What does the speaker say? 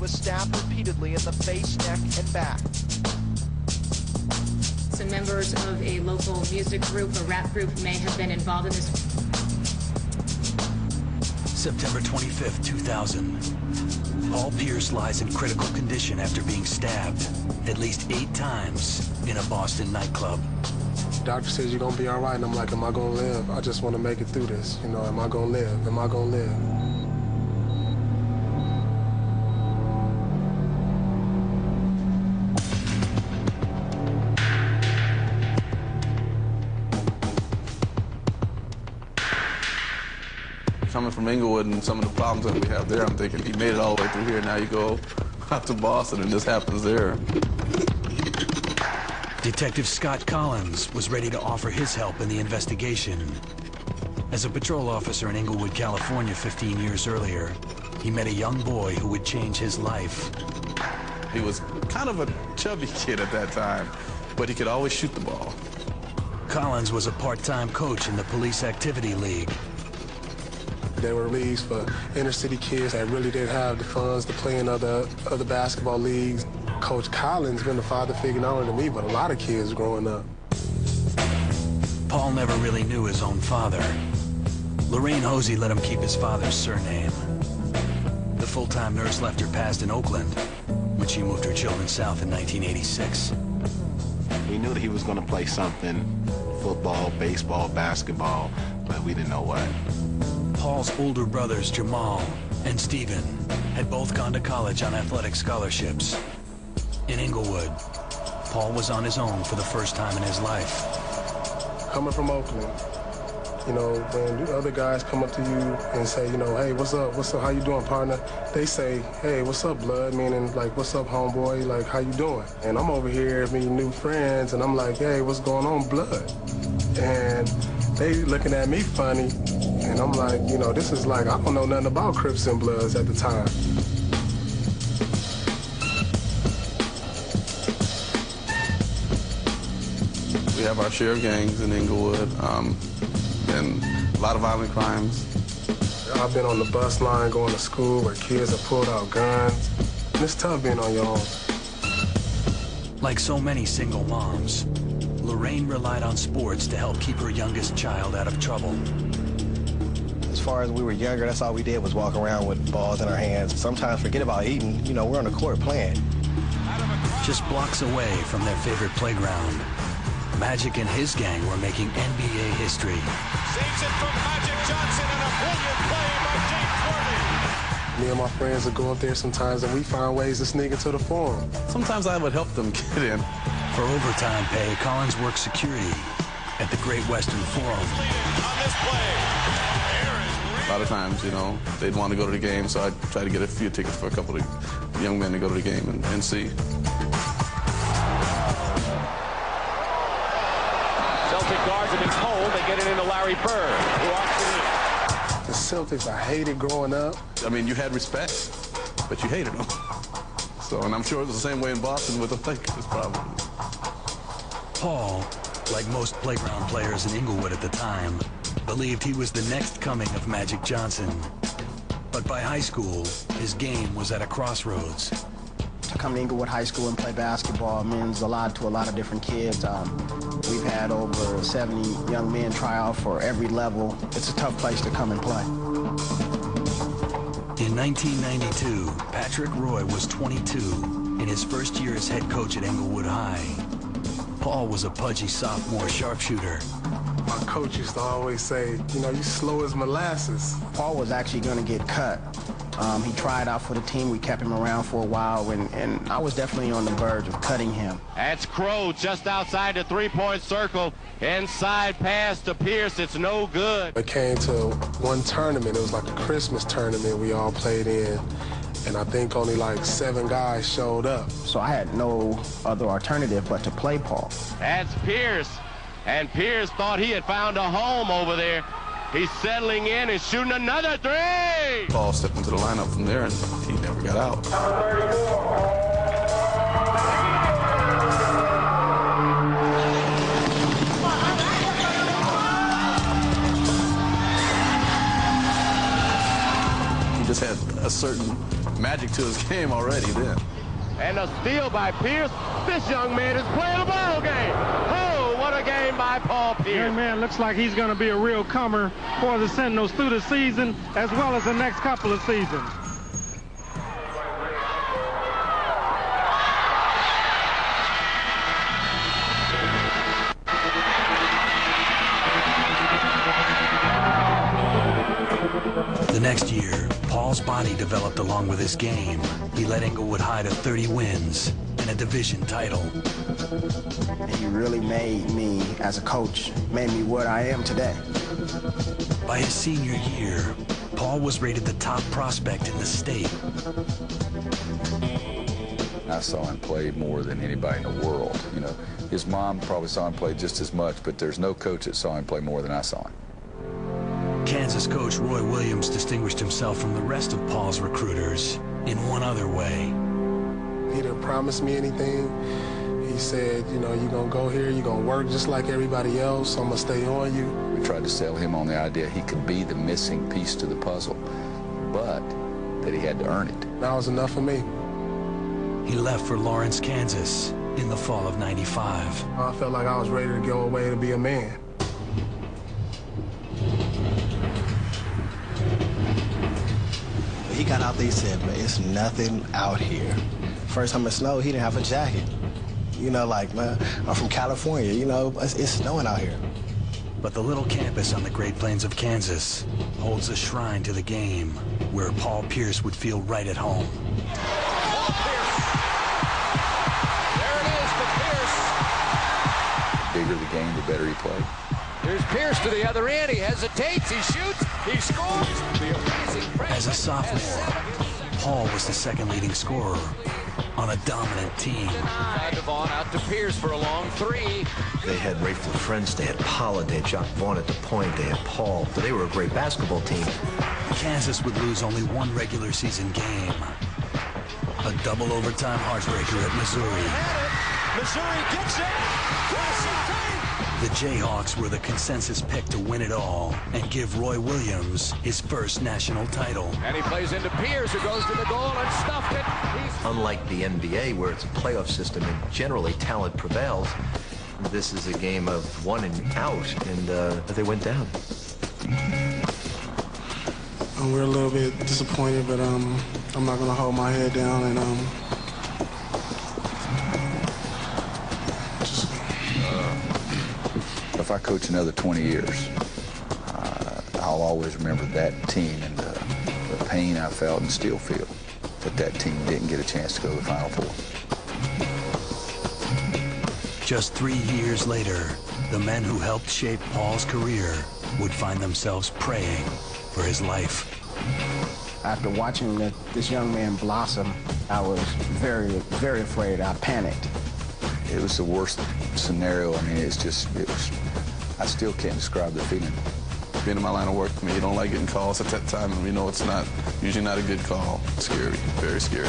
was stabbed repeatedly in the face, neck, and back. Some members of a local music group, a rap group, may have been involved in this. September 25th, 2000. Paul Pierce lies in critical condition after being stabbed at least 8 times in a Boston nightclub. Doctor says you're gonna be all right, and I'm like, am I gonna live? I just want to make it through this. You know, am I gonna live? Am I gonna live? Coming from Inglewood and some of the problems that we have there, I'm thinking he made it all the way through here. Now you go out to Boston and this happens there. Detective Scott Collins was ready to offer his help in the investigation. As a patrol officer in Inglewood, California 15 years earlier, he met a young boy who would change his life. He was kind of a chubby kid at that time, but he could always shoot the ball. Collins was a part-time coach in the Police Activity League. There were leagues for inner-city kids that really didn't have the funds to play in other basketball leagues. Coach Collins been a father figure not only to me, but a lot of kids growing up. Paul never really knew his own father. Lorraine Hosey let him keep his father's surname. The full-time nurse left her past in Oakland when she moved her children south in 1986. We knew that he was going to play something, football, baseball, basketball, but we didn't know what. Paul's older brothers, Jamal and Steven, had both gone to college on athletic scholarships. In Inglewood, Paul was on his own for the first time in his life. Coming from Oakland, you know, when the other guys come up to you and say, you know, hey, what's up, how you doing, partner? They say, hey, what's up, blood? Meaning, like, what's up, homeboy? Like, how you doing? And I'm over here meeting new friends, and I'm like, hey, what's going on, blood? And they looking at me funny, and I'm like, you know, this is like, I don't know nothing about Crips and Bloods at the time. We have our share of gangs in Inglewood, and a lot of violent crimes. I've been on the bus line going to school where kids have pulled out guns. It's tough being on your own. Like so many single moms, Lorraine relied on sports to help keep her youngest child out of trouble. As far as we were younger, that's all we did was walk around with balls in our hands. Sometimes forget about eating. You know, we're on the court playing. Just blocks away from their favorite playground, Magic and his gang were making NBA history. Saves it from Magic Johnson and a brilliant play by James Worthy. Me and my friends would go up there sometimes and we find ways to sneak into the forum. Sometimes I would help them get in. For overtime pay, Collins worked security at the Great Western Forum. On this play, a lot of times, you know, they'd want to go to the game, so I'd try to get a few tickets for a couple of young men to go to the game and see. Celtic guards have been cold. They get it into Larry Bird, who walks it in. The Celtics, I hated growing up. I mean, you had respect, but you hated them. So, and I'm sure it was the same way in Boston with the Lakers, probably. Paul, like most playground players in Inglewood at the time, believed he was the next coming of Magic Johnson. But by high school, his game was at a crossroads. To come to Inglewood High School and play basketball means a lot to a lot of different kids. We've had over 70 young men try out for every level. It's a tough place to come and play. In 1992, Patrick Roy was 22 in his first year as head coach at Inglewood High. Paul was a pudgy sophomore sharpshooter. My coach used to always say, you know, you slow as molasses. Paul was actually going to get cut. He tried out for the team. We kept him around for a while, and I was definitely on the verge of cutting him. That's Crow just outside the three-point circle. Inside pass to Pierce. It's no good. It came to one tournament. It was like a Christmas tournament we all played in. And I think only like 7 guys showed up. So I had no other alternative but to play Paul. That's Pierce. And Pierce thought he had found a home over there. He's settling in and shooting another three. Paul stepped into the lineup from there, and he never got out. He just had a certain magic to his game already then. And a steal by Pierce. This young man is playing a ball game. Oh, what a game by Paul Pierce. Young man looks like he's going to be a real comer for the Sentinels through the season as well as the next couple of seasons. The next year, Paul's body developed along with his game. He led Inglewood High to 30 wins and a division title. He really made me, as a coach, made me what I am today. By his senior year, Paul was rated the top prospect in the state. I saw him play more than anybody in the world. You know, his mom probably saw him play just as much, but there's no coach that saw him play more than I saw him. Kansas coach Roy Williams distinguished himself from the rest of Paul's recruiters in one other way. He didn't promise me anything. He said, you know, you're going to go here, you're going to work just like everybody else, I'm going to stay on you. We tried to sell him on the idea he could be the missing piece to the puzzle, but that he had to earn it. That was enough for me. He left for Lawrence, Kansas in the fall of '95. I felt like I was ready to go away to be a man. He got out there, he said, man, it's nothing out here. First time it snowed, he didn't have a jacket. You know, like, man, I'm from California, you know, it's snowing out here. But the little campus on the Great Plains of Kansas holds a shrine to the game where Paul Pierce would feel right at home. Paul Pierce. There it is to Pierce. The bigger the game, the better he played. Here's Pierce to the other end. He hesitates, he shoots, he scores. The amazing As a sophomore, Paul was the second leading scorer on a dominant team. Devon out to Pierce for a long three. They had Rayful Friends, they had Pollard, they had Jock Vaughn at the point, they had Paul. But they were a great basketball team. Kansas would lose only one regular season game. A double overtime heartbreaker at Missouri. Missouri gets it. The Jayhawks were the consensus pick to win it all and give Roy Williams his first national title. And he plays into Pierce, who goes to the goal and stuffed it. Unlike the NBA, where it's a playoff system and generally talent prevails, this is a game of one and out, and they went down. We're a little bit disappointed, but I'm not going to hold my head down and If I coach another 20 years, I'll always remember that team and the pain I felt and still feel that team didn't get a chance to go to the Final Four. Just 3 years later, the men who helped shape Paul's career would find themselves praying for his life. After watching this young man blossom, I was very, very afraid. I panicked. It was the worst scenario. I mean, I still can't describe the feeling. Being in my line of work, I mean, you don't like getting calls at that time, and we know it's usually not a good call. Scary, very scary.